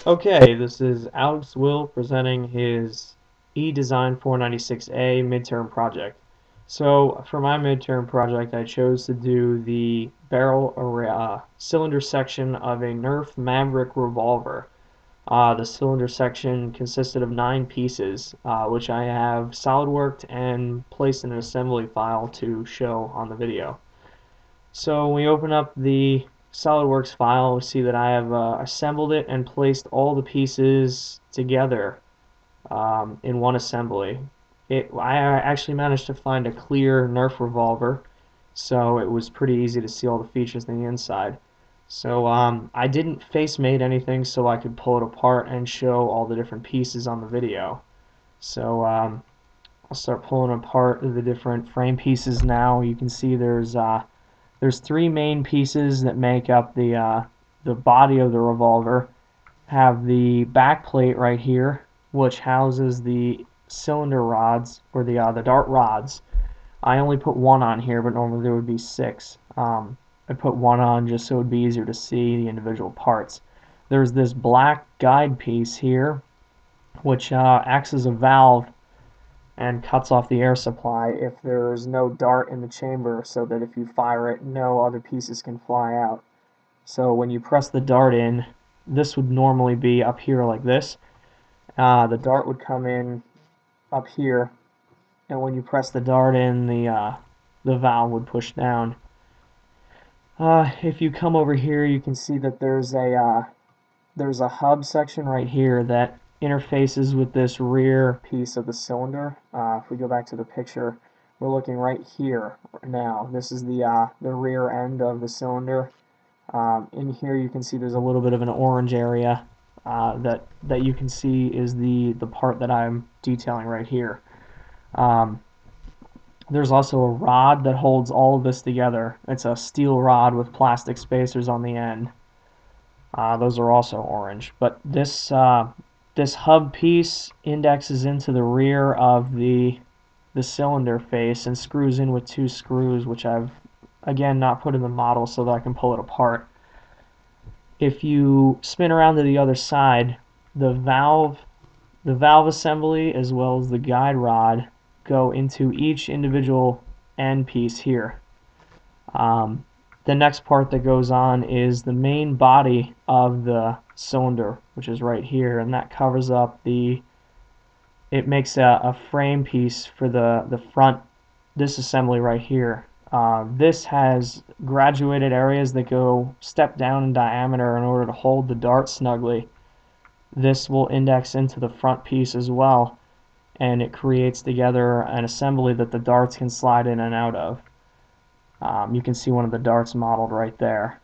Okay, this is Dzwill presenting his Edsgn496a midterm project. So for my midterm project, I chose to do the cylinder section of a Nerf Maverick Revolver. The cylinder section consisted of 9 pieces, which I have SolidWorks and placed in an assembly file to show on the video. So when we open up the SolidWorks file, we see that I have assembled it and placed all the pieces together in one assembly. I actually managed to find a clear Nerf revolver, so it was pretty easy to see all the features in the inside. So I didn't face mate anything so I could pull it apart and show all the different pieces on the video. So I'll start pulling apart the different frame pieces now. You can see there's 3 main pieces that make up the body of the revolver. Have the back plate right here, which houses the cylinder rods, or the dart rods. I only put 1 on here, but normally there would be 6. I put 1 on just so it would be easier to see the individual parts. There's this black guide piece here, which acts as a valve and cuts off the air supply if there's no dart in the chamber, so that if you fire it, no other pieces can fly out. So when you press the dart in, this would normally be up here like this. The dart would come in up here, and when you press the dart in, the valve would push down. If you come over here, you can see that there's a hub section right here that interfaces with this rear piece of the cylinder. If we go back to the picture, we're looking right here now. This is the rear end of the cylinder. In here you can see there's a little bit of an orange area that you can see is the part that I'm detailing right here. There's also a rod that holds all of this together. It's a steel rod with plastic spacers on the end. Those are also orange. But this hub piece indexes into the rear of the cylinder face and screws in with 2 screws, which I've again not put in the model so that I can pull it apart. If you spin around to the other side, the valve assembly as well as the guide rod go into each individual end piece here. The next part that goes on is the main body of the cylinder, which is right here, and that covers up it makes a frame piece for the front, this assembly right here. This has graduated areas that go step down in diameter in order to hold the dart snugly. This will index into the front piece as well, and it creates together an assembly that the darts can slide in and out of. You can see one of the darts modeled right there.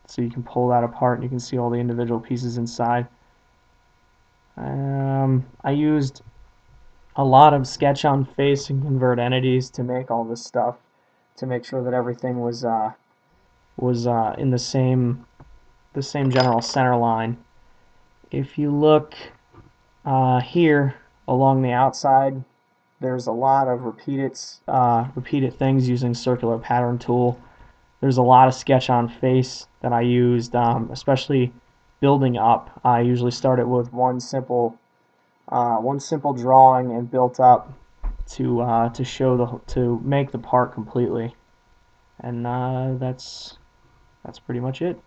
So you can pull that apart and you can see all the individual pieces inside. I used a lot of sketch on face and convert entities to make all this stuff, to make sure that everything was in the same general center line. If you look here along the outside, there's a lot of repeated things using circular pattern tool. There's a lot of sketch on face that I used, especially building up. I usually started with one simple drawing and built up to make the part completely. And that's pretty much it.